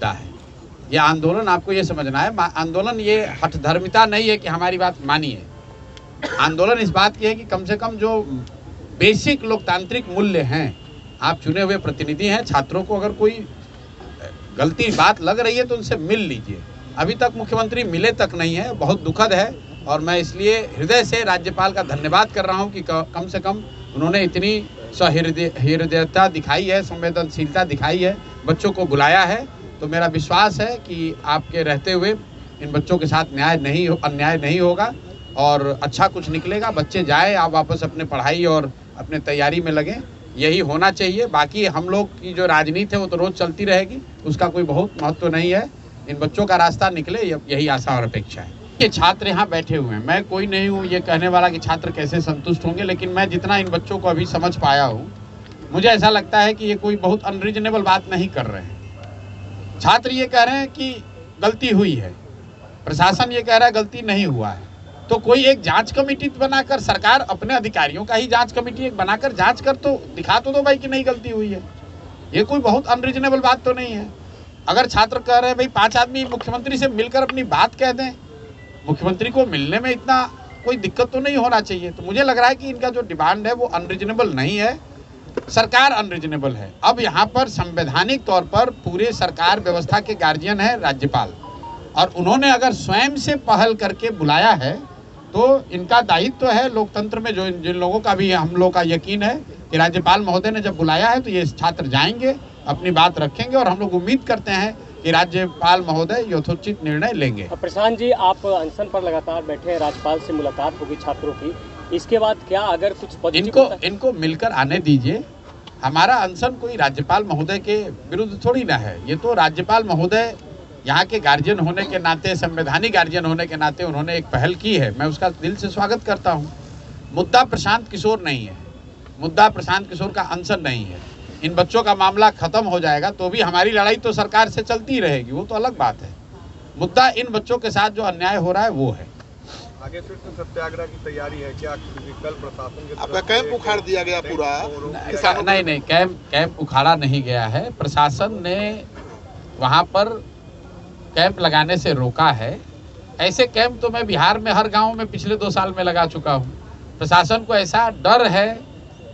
मुद्दा है। ये आंदोलन आपको ये समझना है, आंदोलन ये हठधर्मिता नहीं है कि हमारी बात मानिए। आंदोलन इस बात की है कि कम से कम जो बेसिक लोकतांत्रिक मूल्य हैं, आप चुने हुए प्रतिनिधि हैं, छात्रों को अगर कोई गलती बात लग रही है तो उनसे मिल लीजिए। अभी तक मुख्यमंत्री मिले तक नहीं है, बहुत दुखद है। और मैं इसलिए हृदय से राज्यपाल का धन्यवाद कर रहा हूं कि कम से कम उन्होंने इतनी सहृदयता दिखाई है, संवेदनशीलता दिखाई है, बच्चों को बुलाया है। तो मेरा विश्वास है कि आपके रहते हुए इन बच्चों के साथ अन्याय नहीं होगा और अच्छा कुछ निकलेगा। बच्चे जाए, आप वापस अपने पढ़ाई और अपने तैयारी में लगें, यही होना चाहिए। बाकी हम लोग की जो राजनीति है वो तो रोज़ चलती रहेगी, उसका कोई बहुत महत्व नहीं है। इन बच्चों का रास्ता निकले, यही आशा और अपेक्षा है। ये छात्र यहाँ बैठे हुए हैं, मैं कोई नहीं हूँ ये कहने वाला कि छात्र कैसे संतुष्ट होंगे, लेकिन मैं जितना इन बच्चों को अभी समझ पाया हूँ, मुझे ऐसा लगता है कि ये कोई बहुत अनरीजनेबल बात नहीं कर रहे हैं। छात्र ये कह रहे हैं कि गलती हुई है, प्रशासन ये कह रहा है गलती नहीं हुआ है। तो कोई एक जांच कमेटी बनाकर, सरकार अपने अधिकारियों का ही जांच कमेटी एक बनाकर जांच कर तो दिखा तो दो भाई कि नहीं गलती हुई है। ये कोई बहुत अनरीजनेबल बात तो नहीं है। अगर छात्र कह रहे हैं भाई 5 आदमी मुख्यमंत्री से मिलकर अपनी बात कह दें, मुख्यमंत्री को मिलने में इतना कोई दिक्कत तो नहीं होना चाहिए। तो मुझे लग रहा है कि इनका जो डिमांड है वो अनरीजनेबल नहीं है, सरकार अनरीजनेबल है। अब यहाँ पर संवैधानिक तौर पर पूरे सरकार व्यवस्था के गार्जियन है राज्यपाल, और उन्होंने अगर स्वयं से पहल करके बुलाया है तो इनका दायित्व है लोकतंत्र में, जो जिन लोगों का भी हम लोग का यकीन है कि राज्यपाल महोदय ने जब बुलाया है तो ये छात्र जाएंगे, अपनी बात रखेंगे, और हम लोग उम्मीद करते हैं कि राज्यपाल महोदय यथोचित निर्णय लेंगे। प्रशांत जी, आप अनशन पर लगातार बैठे हैं, राज्यपाल से मुलाकात होगी छात्रों की, इसके बाद क्या अगर कुछ इनको मिलकर आने दीजिए। हमारा अनशन कोई राज्यपाल महोदय के विरुद्ध थोड़ी ना है, ये तो राज्यपाल महोदय यहाँ के गार्जियन होने के नाते, संवैधानिक गार्जियन होने के नाते उन्होंने एक पहल की है, मैं उसका दिल से स्वागत करता हूँ। मुद्दा प्रशांत किशोर नहीं है, मुद्दा प्रशांत किशोर का अनशन नहीं है। इन बच्चों का मामला खत्म हो जाएगा तो भी हमारी लड़ाई तो सरकार से चलती रहेगी, वो तो अलग बात है। मुद्दा इन बच्चों के साथ जो अन्याय हो रहा है वो है। आगे फिर से सत्याग्रह की तैयारी है क्या? कल प्रशासन के आपका कैंप उखाड़ दिया गया पूरा? नहीं, कैंप उखाड़ा नहीं गया है। प्रशासन ने वहाँ पर कैंप लगाने से रोका है। ऐसे कैंप तो मैं बिहार में हर गांव में पिछले 2 साल में लगा चुका हूँ। प्रशासन को ऐसा डर है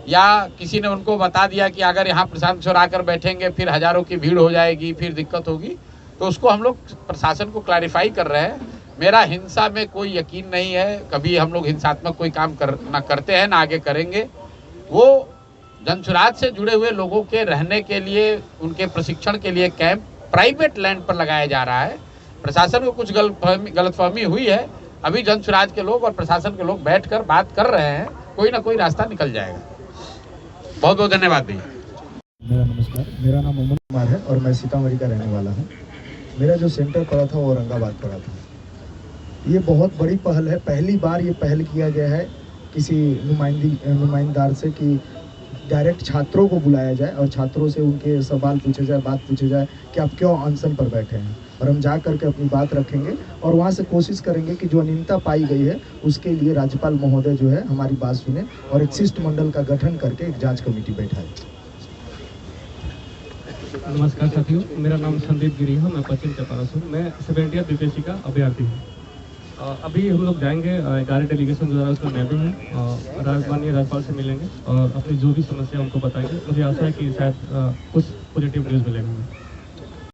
या किसी ने उनको बता दिया कि अगर यहाँ प्रशांत किशोर आकर बैठेंगे फिर हजारों की भीड़ हो जाएगी, फिर दिक्कत होगी, तो उसको हम लोग प्रशासन को क्लैरिफाई कर रहे हैं। मेरा हिंसा में कोई यकीन नहीं है, कभी हम लोग हिंसात्मक कोई काम ना करते हैं ना आगे करेंगे। वो जनसुराज से जुड़े हुए लोगों के रहने के लिए, उनके प्रशिक्षण के लिए कैंप प्राइवेट लैंड पर लगाया जा रहा है। प्रशासन को कुछ गलतफहमी हुई है। अभी जनसुराज के लोग और प्रशासन के लोग बैठकर बात कर रहे हैं, कोई ना कोई रास्ता निकल जाएगा। बहुत बहुत धन्यवाद भैया। मेरा नमस्कार, मेरा नाम अमन कुमार है और मैं सीतामढ़ी का रहने वाला हूँ। मेरा जो सेंटर पड़ा था वो औरंगाबाद पड़ा था। ये बहुत बड़ी पहल है, पहली बार ये पहल किया गया है किसी नुमाइंदार से कि डायरेक्ट छात्रों को बुलाया जाए और छात्रों से उनके सवाल पूछे जाए, बात पूछे जाए कि आप क्यों अनशन पर बैठे हैं, और हम जा करके अपनी बात रखेंगे और वहाँ से कोशिश करेंगे कि जो अनियमितता पाई गई है उसके लिए राज्यपाल महोदय जो है हमारी बात सुने और एक शिष्टमंडल का गठन करके एक जांच कमेटी बैठाए। नमस्कार साथियों, मेरा नाम संदीप गिरी है, मैं पश्चिम चंपारण से हूँ। मैं 70 बीपीएससी का अभ्यर्थी हूँ। अभी हम लोग जाएंगे 11 डेलीगेशन द्वारा, उसमें मैं भी हूँ, माननीय राज्यपाल से मिलेंगे और अपनी जो भी समस्या उनको बताएंगे। मुझे आशा है कि शायद कुछ पॉजिटिव न्यूज़ मिलेगा।